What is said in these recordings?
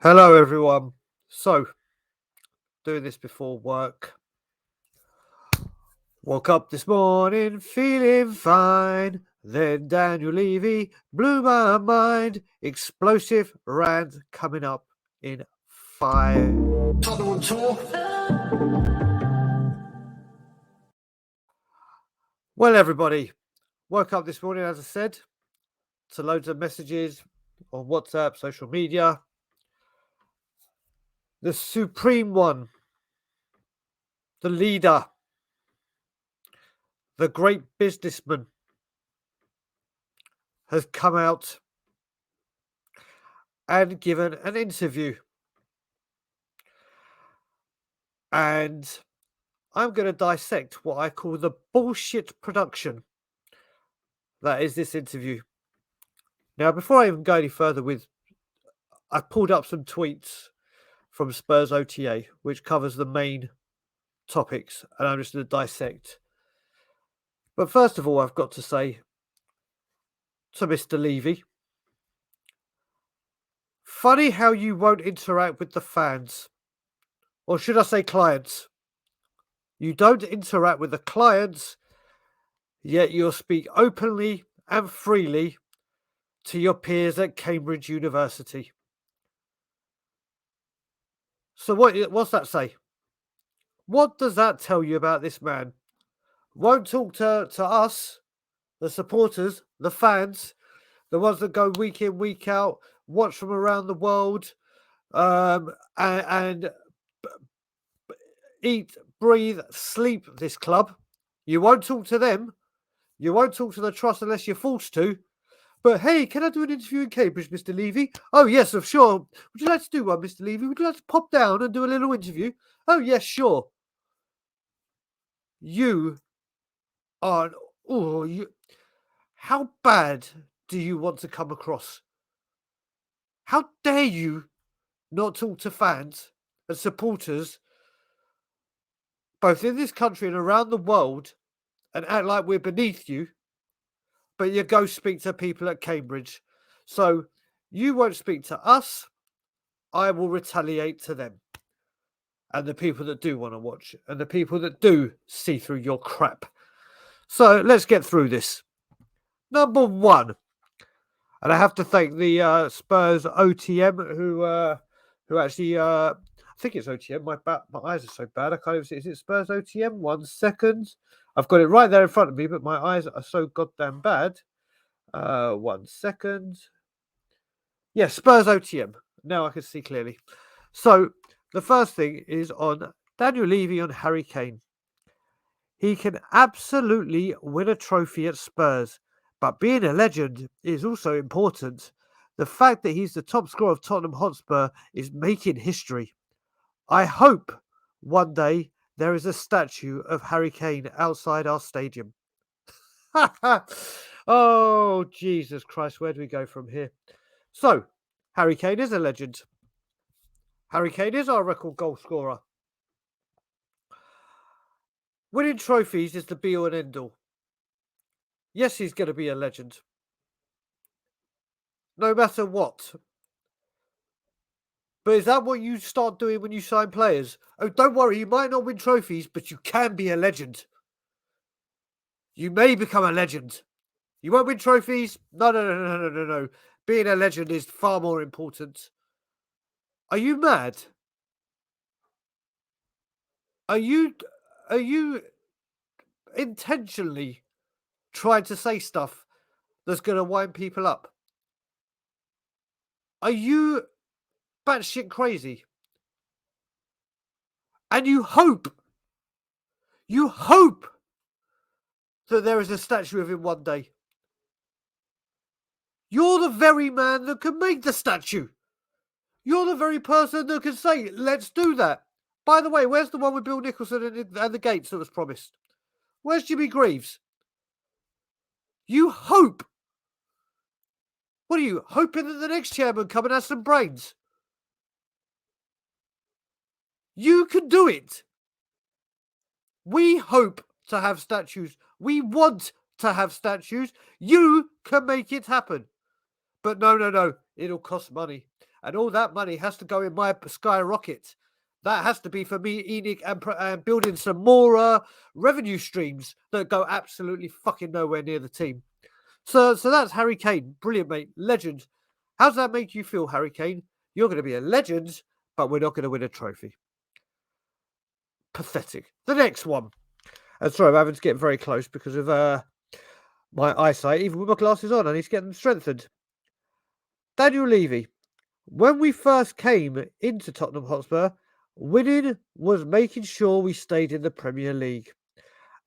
Hello, everyone. So, doing this before work. Woke up this morning feeling fine. Then Daniel Levy blew my mind. Explosive rant coming up in 5. Tottenham on tour. Well, everybody, woke up this morning, as I said, to loads of messages on WhatsApp, social media. The supreme one, the leader, the great businessman has come out and given an interview. And I'm going to dissect what I call the bullshit production that is this interview. Now, before I even go any further I pulled up some tweets from Spurs OTA, which covers the main topics, and I'm just going to dissect. But first of all, I've got to say to Mr. Levy, funny how you won't interact with the fans, or should I say clients. You don't interact with the clients, yet you'll speak openly and freely to your peers at Cambridge University. So what's that say? What does that tell you about this man? Won't talk to us, the supporters, the fans, the ones that go week in, week out, watch from around the world, and eat, breathe, sleep this club. You won't talk to them. You won't talk to the trust unless you're forced to. But hey, can I do an interview in Cambridge, Mr. Levy? Oh, yes, of sure. Would you like to do one, Mr. Levy? Would you like to pop down and do a little interview? Oh, yes, sure. You are. Oh, you. How bad do you want to come across? How dare you not talk to fans and supporters, both in this country and around the world, and act like we're beneath you, but you go speak to people at Cambridge. So you won't speak to us. I will retaliate to them. And the people that do want to watch, and the people that do see through your crap. So let's get through this. Number one, and I have to thank the Spurs OTM who actually I think it's OTM. My eyes are so bad I can't even see. Is it Spurs OTM? 1 second. I've got it right there in front of me, but my eyes are so goddamn bad. 1 second. Yes, Spurs OTM. Now I can see clearly. So the first thing is on Daniel Levy on Harry Kane. He can absolutely win a trophy at Spurs, but being a legend is also important. The fact that he's the top scorer of Tottenham Hotspur is making history. I hope one day there is a statue of Harry Kane outside our stadium. Oh, Jesus Christ, where do we go from here? So, Harry Kane is a legend. Harry Kane is our record goal scorer. Winning trophies is the be-all and end-all. Yes, he's going to be a legend. No matter what. But is that what you start doing when you sign players? Oh, don't worry, you might not win trophies, but you can be a legend. You may become a legend. You won't win trophies? No. Being a legend is far more important. Are you mad? Are you intentionally trying to say stuff that's going to wind people up? Are you batshit crazy? And you hope that there is a statue of him one day. You're the very man that can make the statue. You're the very person that can say, let's do that. By the way, where's the one with Bill Nicholson and the gates that was promised? Where's Jimmy Greaves? You hope. What are you, hoping that the next chairman come and has some brains? You can do it. We hope to have statues. We want to have statues. You can make it happen. But no. It'll cost money. and all that money has to go in my skyrocket. That has to be for me eating and building some more revenue streams that go absolutely fucking nowhere near the team. So that's Harry Kane. Brilliant, mate. Legend. How does that make you feel, Harry Kane? You're going to be a legend, but we're not going to win a trophy. Pathetic. The next one. And sorry, I'm having to get very close because of my eyesight. Even with my glasses on, I need to get them strengthened. Daniel Levy. When we first came into Tottenham Hotspur, winning was making sure we stayed in the Premier League.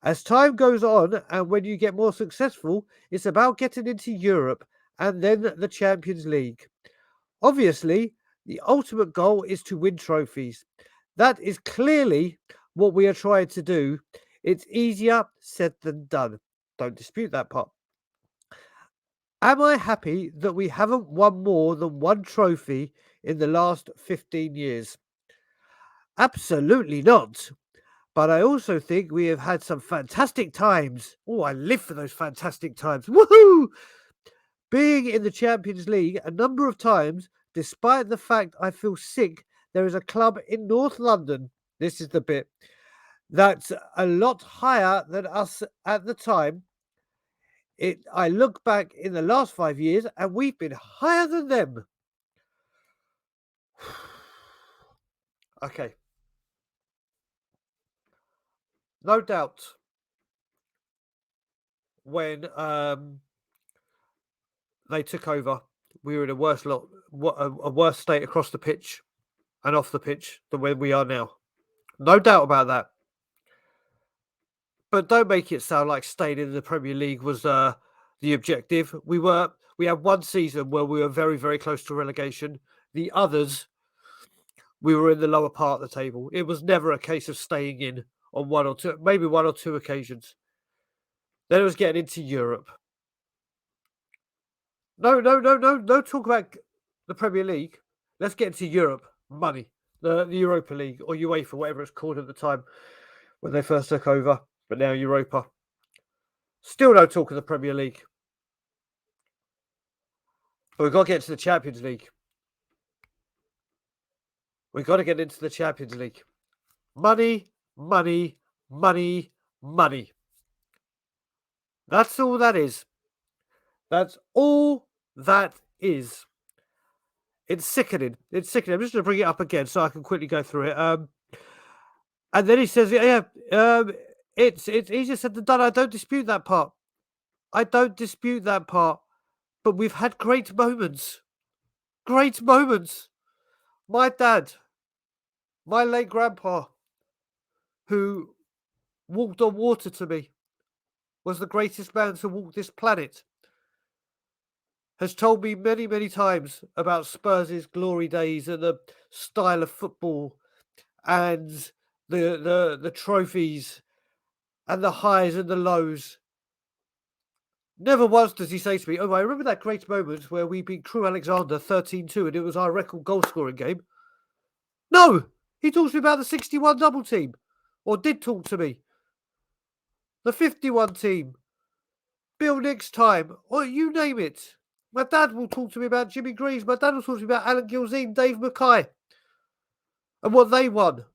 As time goes on and when you get more successful, it's about getting into Europe and then the Champions League. Obviously, the ultimate goal is to win trophies. That is clearly what we are trying to do. It's easier said than done. Don't dispute that part. Am I happy that we haven't won more than one trophy in the last 15 years? Absolutely not. But I also think we have had some fantastic times. Oh, I live for those fantastic times. Woohoo! Being in the Champions League a number of times, despite the fact I feel sick, there is a club in North London. This is the bit that's a lot higher than us at the time. I look back in the last 5 years and we've been higher than them. Okay. No doubt when they took over, we were in a worse worse state across the pitch and off the pitch than where we are now. No doubt about that. But don't make it sound like staying in the Premier League was the objective. We had one season where we were very, very close to relegation. The others, we were in the lower part of the table. It was never a case of staying in on maybe one or two occasions. Then it was getting into Europe. No talk about the Premier League. Let's get into Europe. Money. The Europa League or UEFA, whatever it's called at the time when they first took over, but now Europa. Still no talk of the Premier League. But we've got to get to the Champions League. We've got to get into the Champions League. Money, money, money, money. That's all that is. That's all that is. It's sickening. It's sickening. I'm just going to bring it up again so I can quickly go through it. And then he says, it's easier said than done. I don't dispute that part. I don't dispute that part. But we've had great moments. Great moments. My dad, my late grandpa, who walked on water to me, was the greatest man to walk this planet, has told me many, many times about Spurs' glory days and the style of football and the trophies and the highs and the lows. Never once does he say to me, oh, I remember that great moment where we beat Crew Alexander 13-2 and it was our record goal-scoring game. No! He talks to me about the 61 double team. Or did talk to me. The 51 team. Bill next time. Or you name it. My dad will talk to me about Jimmy Greaves. My dad will talk to me about Alan Gilzean, Dave Mackay. And what they won.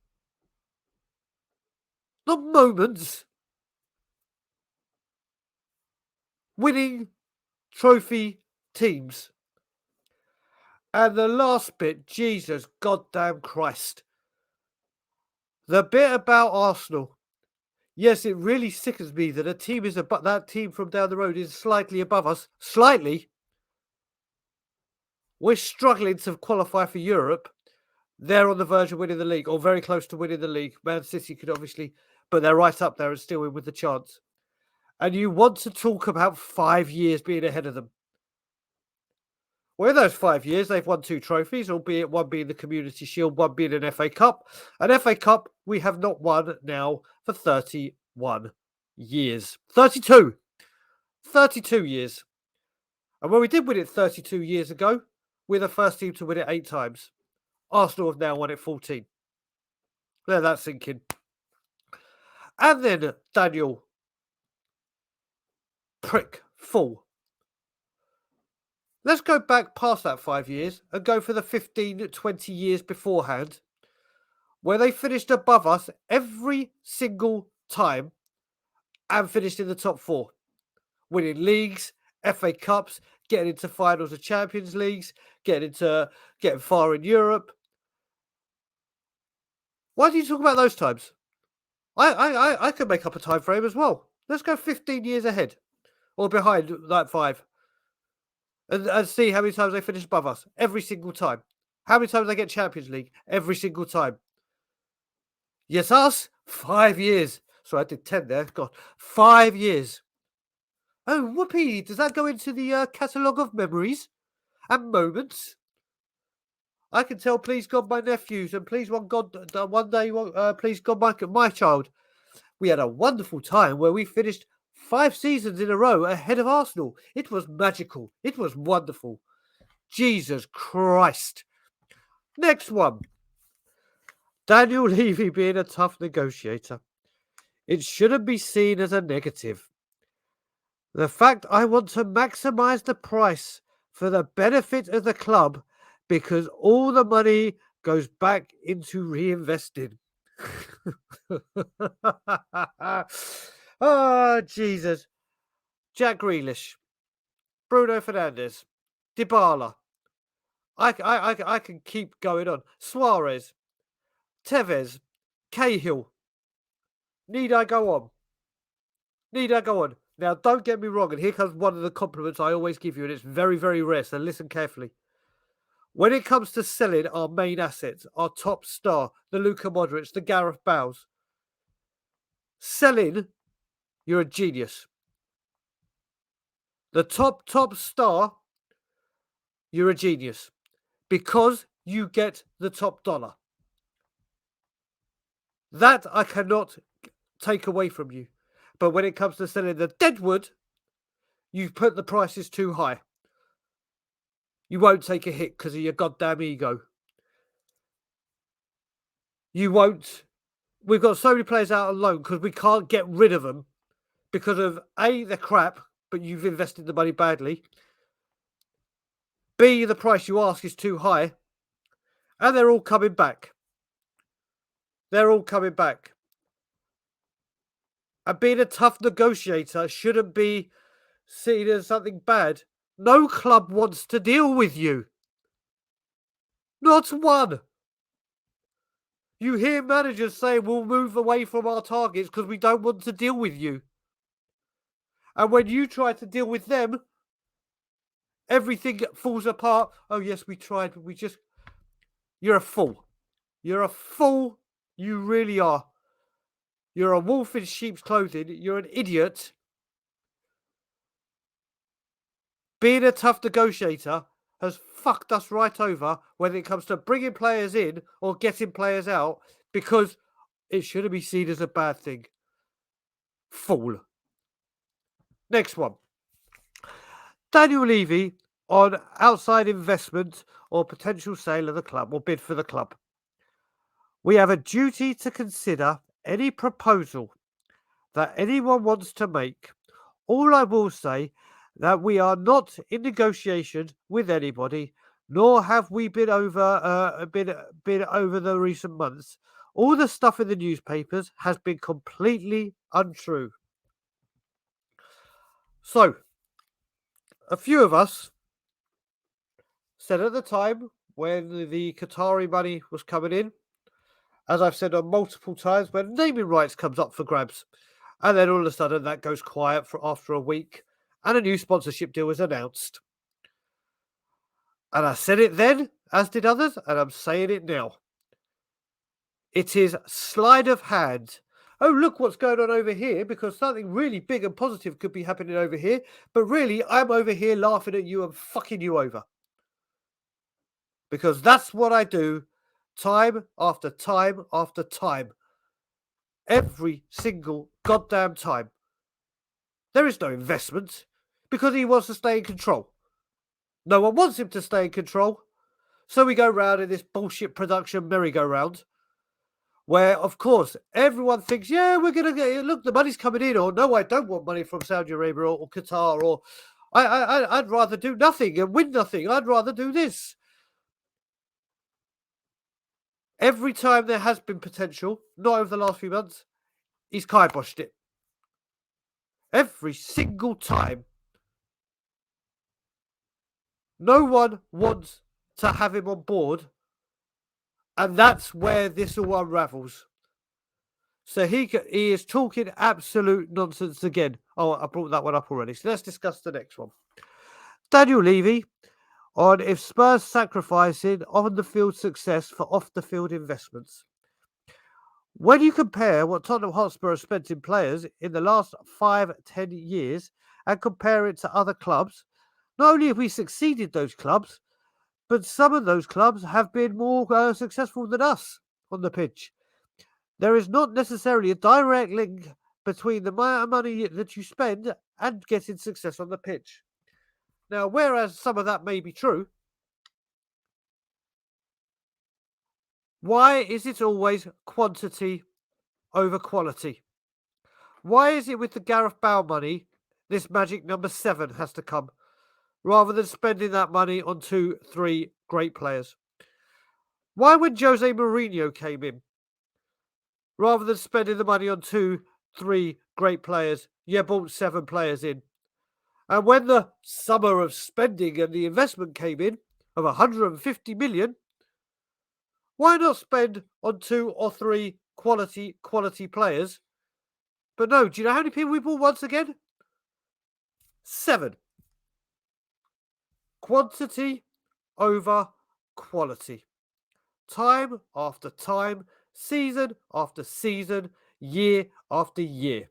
Not moments. Winning trophy teams. And the last bit, Jesus goddamn Christ. The bit about Arsenal. Yes, it really sickens me that that team from down the road is slightly above us. Slightly. We're struggling to qualify for Europe. They're on the verge of winning the league, or very close to winning the league. Man City could obviously, but they're right up there and still in with the chance. And you want to talk about 5 years being ahead of them. Well, in those 5 years, they've won 2 trophies, albeit one being the Community Shield, one being an FA Cup. An FA Cup we have not won now for 31 years. 32! 32 years. And when we did win it 32 years ago, we're the first team to win it 8 times. Arsenal have now won it 14. Let that sink in. And then Daniel Prick Fool Let's go back past that 5 years and go for the 15, 20 years beforehand, where they finished above us every single time and finished in the top four, winning leagues, FA Cups, getting into finals of Champions Leagues, getting far in Europe. Why do you talk about those times? I could make up a time frame as well. Let's go 15 years ahead or behind that 5 and see how many times they finish above us every single time. How many times they get Champions League every single time. Yes, us 5 years. Sorry, I did 10 there. God, 5 years. Oh, whoopee! Does that go into the catalogue of memories and moments? I can tell, please God, my nephews, and please one God, one day, please God, my child. We had a wonderful time where we finished 5 seasons in a row ahead of Arsenal. It was magical. It was wonderful. Jesus Christ. Next one. Daniel Levy being a tough negotiator. It shouldn't be seen as a negative. The fact I want to maximise the price for the benefit of the club because all the money goes back into reinvesting. Oh, Jesus. Jack Grealish, Bruno Fernandes, Dybala. I can keep going on. Suarez, Tevez, Cahill. Need I go on? Need I go on? Now, don't get me wrong, and here comes one of the compliments I always give you, and it's very, very rare, so listen carefully. When it comes to selling our main assets, our top star, the Luka Modric, the Gareth Bales, selling, you're a genius. The top star, you're a genius. Because you get the top dollar. That I cannot take away from you. But when it comes to selling the deadwood, you put the prices too high. You won't take a hit because of your goddamn ego. You won't. We've got so many players out on loan because we can't get rid of them because of A, they're crap, but you've invested the money badly. B, the price you ask is too high. And they're all coming back. They're all coming back. And being a tough negotiator shouldn't be seen as something bad. No club wants to deal with you. Not one. You hear managers say we'll move away from our targets because we don't want to deal with you. And when you try to deal with them, everything falls apart. Oh, yes, we tried, but we just... You're a fool. You're a fool. You really are. You're a wolf in sheep's clothing. You're an idiot. Being a tough negotiator has fucked us right over when it comes to bringing players in or getting players out because it shouldn't be seen as a bad thing. Fool. Next one. Daniel Levy on outside investment or potential sale of the club or bid for the club. We have a duty to consider any proposal that anyone wants to make. All I will say that we are not in negotiation with anybody, nor have we been over the recent months. All the stuff in the newspapers has been completely untrue. So, a few of us said at the time when the Qatari money was coming in, as I've said on multiple times, when naming rights comes up for grabs, and then all of a sudden that goes quiet for after a week, and a new sponsorship deal is announced. And I said it then, as did others, and I'm saying it now. It is sleight of hand. Oh, look what's going on over here, because something really big and positive could be happening over here, but really, I'm over here laughing at you and fucking you over. Because that's what I do time after time after time. Every single goddamn time. There is no investment because he wants to stay in control. No one wants him to stay in control. So we go round in this bullshit production merry-go-round where, of course, everyone thinks, yeah, we're going to get, look, the money's coming in, or no, I don't want money from Saudi Arabia or Qatar or I'd rather do nothing and win nothing. I'd rather do this. Every time there has been potential, not over the last few months, he's kiboshed it. Every single time. No one wants to have him on board, and that's where this all unravels. So he is talking absolute nonsense again. Oh, I brought that one up already. So let's discuss the next one. Daniel Levy on if Spurs sacrificing on the field success for off the field investments. When you compare what Tottenham Hotspur have spent in players in the last 5-10 years and compare it to other clubs, not only have we succeeded those clubs, but some of those clubs have been more successful than us on the pitch. There is not necessarily a direct link between the amount of money that you spend and getting success on the pitch. Now, whereas some of that may be true, why is it always quantity over quality? Why is it with the Gareth Bale money, this magic number 7 has to come, rather than spending that money on 2-3 great players? Why when Jose Mourinho came in, rather than spending the money on 2-3 great players, you bought 7 players in? And when the summer of spending and the investment came in of 150 million, why not spend on 2 or 3 quality players? But no, do you know how many people we bought once again? 7. Quantity over quality. Time after time, season after season, year after year.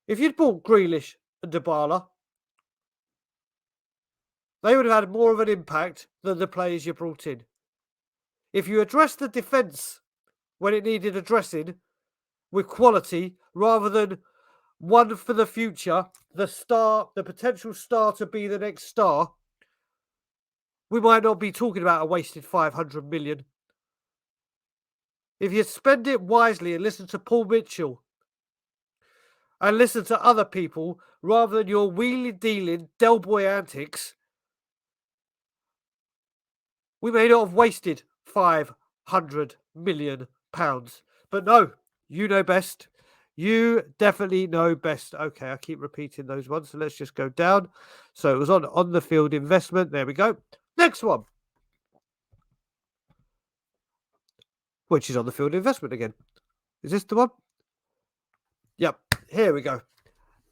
If you'd bought Grealish and Dybala, they would have had more of an impact than the players you brought in. If you addressed the defence when it needed addressing with quality rather than one for the future, the star, the potential star to be the next star, we might not be talking about a wasted 500 million. If you spend it wisely and listen to Paul Mitchell and listen to other people rather than your wheelie-dealing Del Boy antics, we may not have wasted 500 million pounds. But no, you know best. You definitely know best. Okay, I keep repeating those ones, so let's just go down. So it was on the field investment. There we go. Next one, which is on the field investment again. Is this the one? Yep, here we go.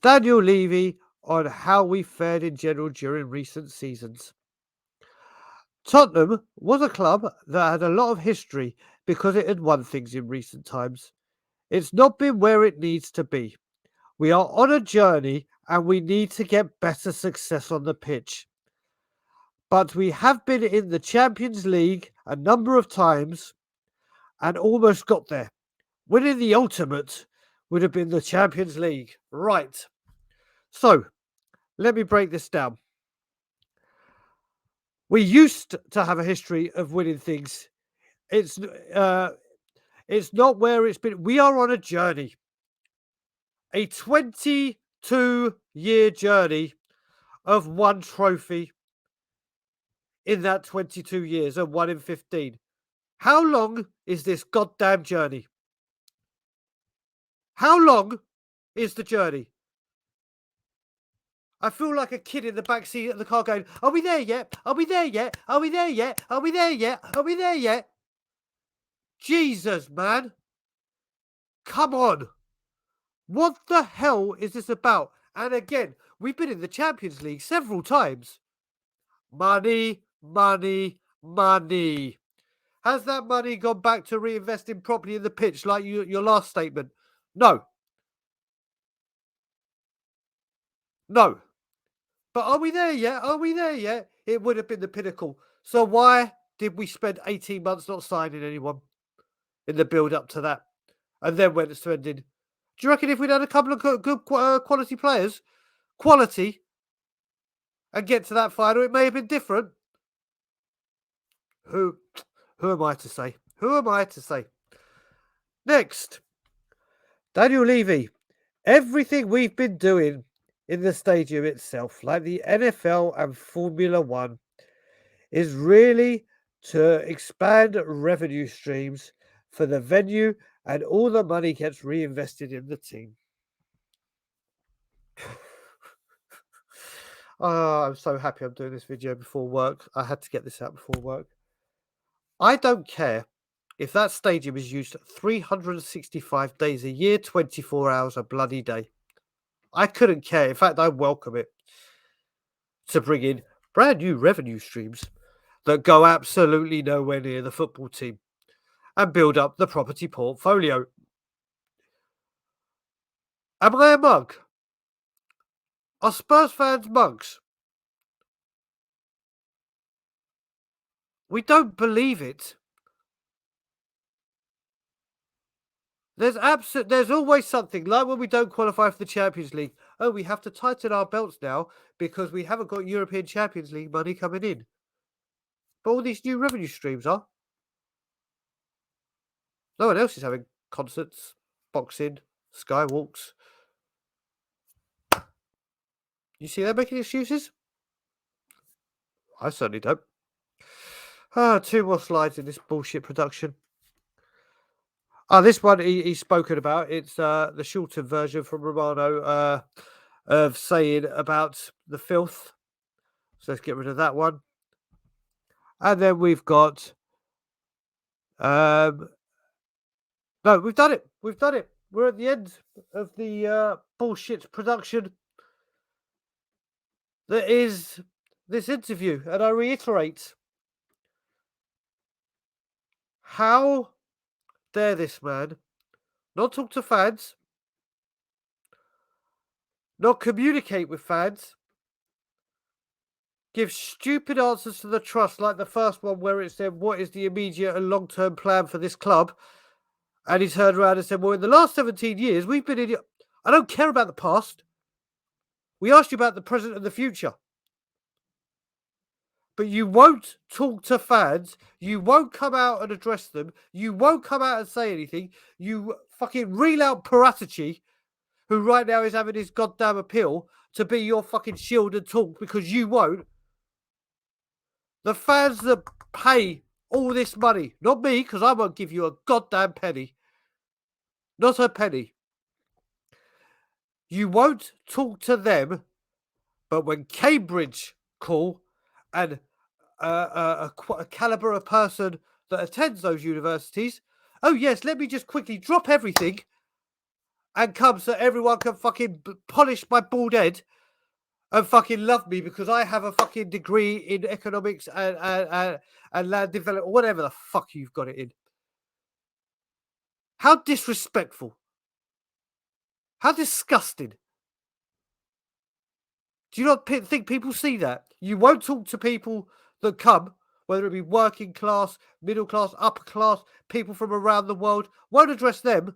Daniel Levy on how we fared in general during recent seasons. Tottenham was a club that had a lot of history because it had won things in recent times. It's not been where it needs to be. We are on a journey and we need to get better success on the pitch. But we have been in the Champions League a number of times and almost got there. Winning the ultimate would have been the Champions League. Right. So, let me break this down. We used to have a history of winning things. It's not where it's been. We are on a journey. A 22-year journey of one trophy in that 22 years and 1 in 15. How long is this goddamn journey? How long is the journey? I feel like a kid in the backseat of the car going, are we there yet? Are we there yet? Are we there yet? Are we there yet? Are we there yet? Jesus, man. Come on. What the hell is this about? And again, we've been in the Champions League several times. Money, money, money. Has that money gone back to reinvesting properly in the pitch like your last statement? No. No. But are we there yet? Are we there yet? It would have been the pinnacle. So why did we spend 18 months not signing anyone in the build up to that? And then went spending. Do you reckon if we'd had a couple of good quality players, quality, and get to that final, it may have been different? Who am I to say? Who am I to say? Next, Daniel Levy. Everything we've been doing in the stadium itself, like the NFL and Formula One, is really to expand revenue streams for the venue, and all the money gets reinvested in the team. Oh, I'm so happy I'm doing this video before work. I had to get this out before work. I don't care if that stadium is used 365 days a year, 24 hours a bloody day. I couldn't care. In fact, I welcome it to bring in brand new revenue streams that go absolutely nowhere near the football team and build up the property portfolio. Am I a mug? Are Spurs fans mugs? We don't believe it. There's always something, like when we don't qualify for the Champions League. Oh, we have to tighten our belts now because we haven't got European Champions League money coming in. But all these new revenue streams are. No one else is having concerts, boxing, skywalks. You see they're making excuses? I certainly don't. Two more slides in this bullshit production. This one he's spoken about. It's the shortened version from Romano of saying about the filth. So let's get rid of that one. And then we've got no, we've done it. We've done it. We're at the end of the bullshit production that is this interview. And I reiterate, how dare this man not talk to fans, not communicate with fans, give stupid answers to the trust, like the first one where it said, what is the immediate and long-term plan for this club? And he turned around and said, well, in the last 17 years, we've been in... I don't care about the past. We asked you about the present and the future. But you won't talk to fans. You won't come out and address them. You won't come out and say anything. You fucking reel out Paratici, who right now is having his goddamn appeal to be your fucking shield and talk, because you won't. The fans that pay all this money, not me, because I won't give you a goddamn penny. Not a penny. You won't talk to them, but when Cambridge call and a caliber of person that attends those universities, oh yes, let me just quickly drop everything and come so everyone can fucking polish my bald head and fucking love me because I have a fucking degree in economics and land development, whatever the fuck you've got it in. How disrespectful. How disgusting. Do you not think people see that? You won't talk to people that come, whether it be working class, middle class, upper class, people from around the world. Won't address them.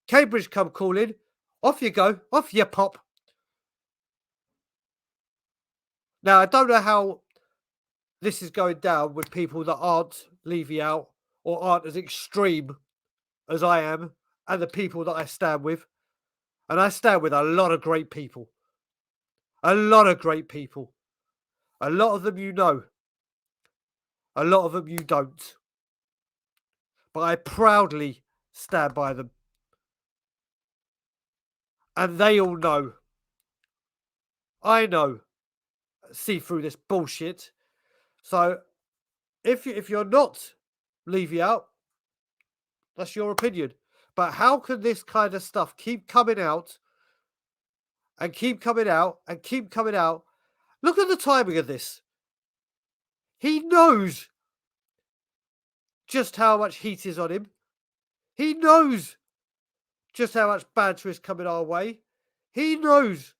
Cambridge come calling. Off you go. Off you pop. Now, I don't know how this is going down with people that aren't Levy out or aren't as extreme as I am and the people that I stand with. And I stand with a lot of great people. A lot of great people. A lot of them you know. A lot of them you don't. But I proudly stand by them. And they all know. I know. See through this bullshit. So if you're not Levy out, that's your opinion. But how can this kind of stuff keep coming out and keep coming out and keep coming out? Look at the timing of this. He knows just how much heat is on him. He knows just how much banter is coming our way. He knows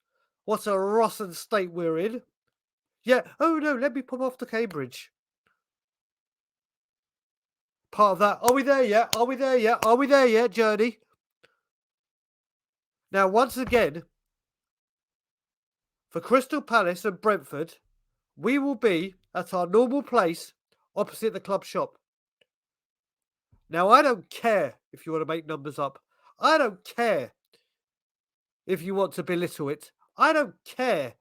what a rotten state we're in. Yeah, oh no, let me pop off to Cambridge. Part of that. Are we there yet? Are we there yet? Are we there yet, journey? Now, once again, for Crystal Palace and Brentford, we will be at our normal place opposite the club shop. Now, I don't care if you want to make numbers up. I don't care if you want to belittle it. I don't care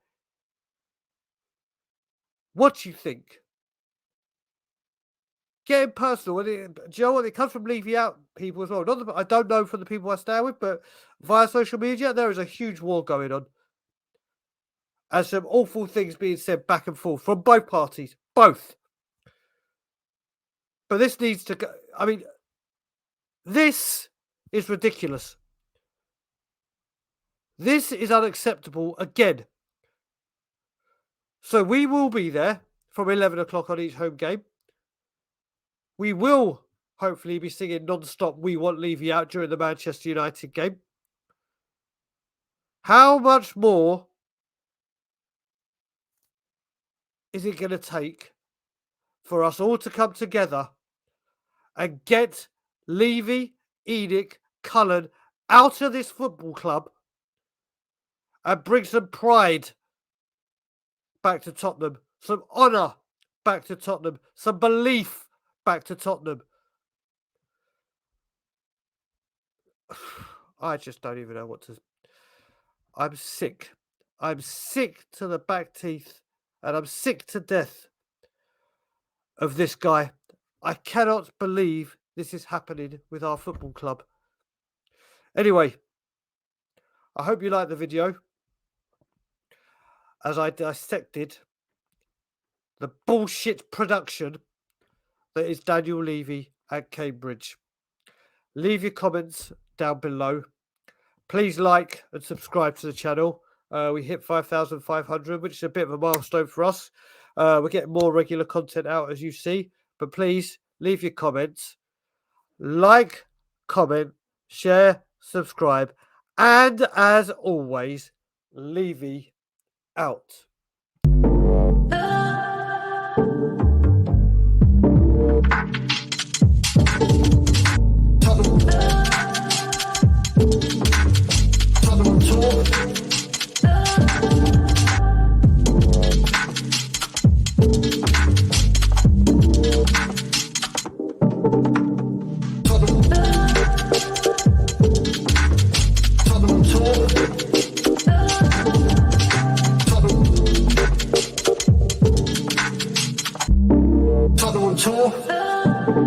what you think. Getting personal. Do you know what? It comes from Levy out people as well. I don't know from the people I stand with, but via social media, there is a huge war going on. And some awful things being said back and forth from both parties. Both. But this needs to go. I mean, this is ridiculous. This is unacceptable again. So we will be there from 11 o'clock on each home game. We will hopefully be singing non-stop "We Want Levy Out" during the Manchester United game. How much more is it going to take for us all to come together and get Levy, Edic, Cullen out of this football club and bring some pride back to Tottenham, some honour back to Tottenham, some belief back to Tottenham? I just don't even know what to... I'm sick. I'm sick to the back teeth, and I'm sick to death of this guy. I cannot believe this is happening with our football club. Anyway, I hope you liked the video as I dissected the bullshit production that is Daniel Levy at Cambridge. Leave your comments down below. Please like and subscribe to the channel. We hit 5,500, which is a bit of a milestone for us. We're getting more regular content out, as you see. But please leave your comments. Like, comment, share, subscribe. And as always, Levy out. Tottenham on tour.